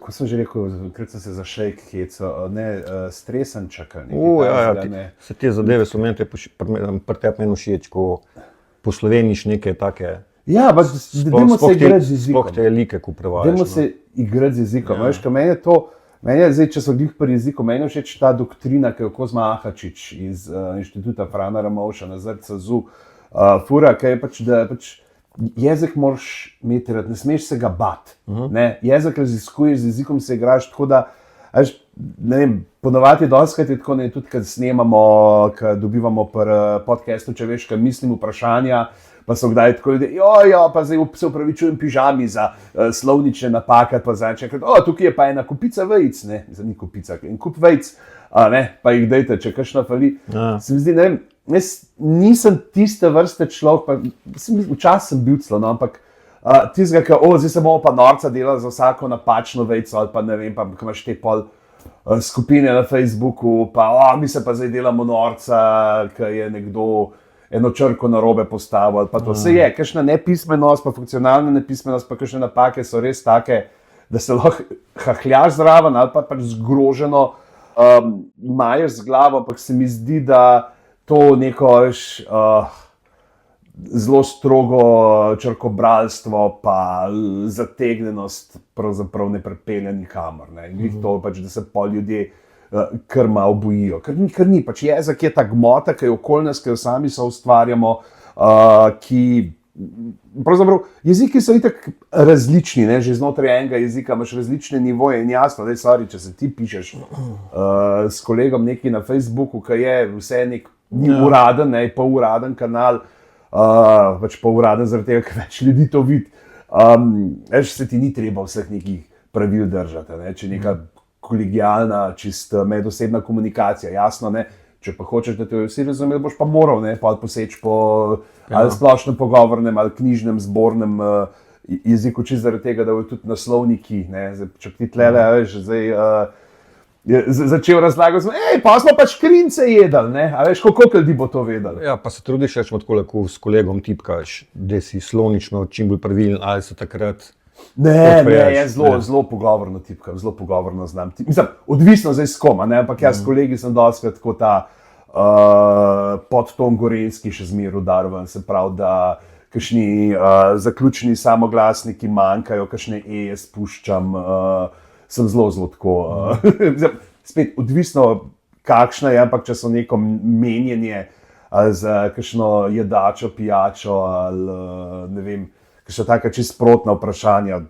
ko sem že rekel, ker sem se za šejk hecal, stresančaka. Se te zadeve so meni pri tebi meni všeč, ko posloveniš neke take. Ja, dajmo se igrati z jezikom. Sploh te like, ko prevajaš. Dajmo se igrati z jezikom. Veš, meni je to, zdaj, če so glih pri jeziku, meni je všeč ta doktrina, ki jo Kozma Ahačič iz Inštituta Frana Ramovša na ZRCZU fura, ki je pač, da jezik moraš imeti rad, ne smeš se ga bati. Jezik raziskuješ, z jezikom se igraš, tako da, ne vem, ponovadi dostikrat je tako, tudi kad snemamo, kad dobivamo pri podcastu, če veš, kad mislim vprašanja, pa so kdaj tako ljudje, pa zdaj se upravičujem pižami za slovnične napake, pa zdaj čekaj, tukaj je pa ena kupica vejic, ni kupica, en kup vejic, pa jih dejte, če kakšna fali. Se mi zdi, ne vem, jaz nisem tiste vrste človek, včasih sem bil celo, ampak tistega, zdaj se bomo pa norca delali za vsako napačno vejico, ali pa ne vem, pa imaš te pol skupine na Facebooku, pa mi se pa zdaj delamo norca, ki je nekdo eno črko narobe postavil, ali pa to se je, kakšna nepismenost, pa funkcionalna nepismenost, pa kakšne napake so res take, da se lahko hahljaš zraven, ali pa pač zgroženo imaš z glavo, ampak se mi zdi, da to neko zelo strogo črkobralstvo pa zategnjenost pravzaprav ne pripelje nikamor. In to pač, da se pol ljudje kar malo bojijo. Ker ni, pač jezik je ta gmota, ki je okoli nas, ki jo sami soustvarjamo, ki pravzaprav jeziki so itak različni, že znotraj enega jezika imaš različne nivoje in jasno, če se ti pišeš s kolegom nekaj na Facebooku, ki je vse ni uraden, pol uraden kanal, pač pol uraden zaradi tega, ker več ljudi to vidi. Se ti ni treba vseh nekih pravil držati, če neka kolegijalna, čist medosebna komunikacija, jasno, če pa hočeš, da te vsi razumeli, boš pa moral poseči po ali splošnem pogovornem ali knjižnem zbornem jeziku, čist zaradi tega, da bojo tudi naslovniki, če ti tlele, začel razlagati, pa smo pač krince jedli, a veš, koliko ljudi bo to vedelo. Ja, pa se trudiš rečemo tako, ko s kolegom tipkaš, da si slovnično čim bolj pravilen, ali se takrat jaz zelo pogovorno tipkam, zelo pogovorno znam. Mislim, odvisno zdaj s kom, ampak jaz s kolegi sem dostikrat tako ta podton gorenjski še zmeraj udarven, se pravi, da kakšni zaključni samoglasniki manjkajo, kakšne eje spuščam, sem zelo tako. Spet odvisno kakšna je, ampak če so neko menjenje ali za kakšno jedačo, pijačo ali ne vem, kakšna taka čisto sprotna vprašanja,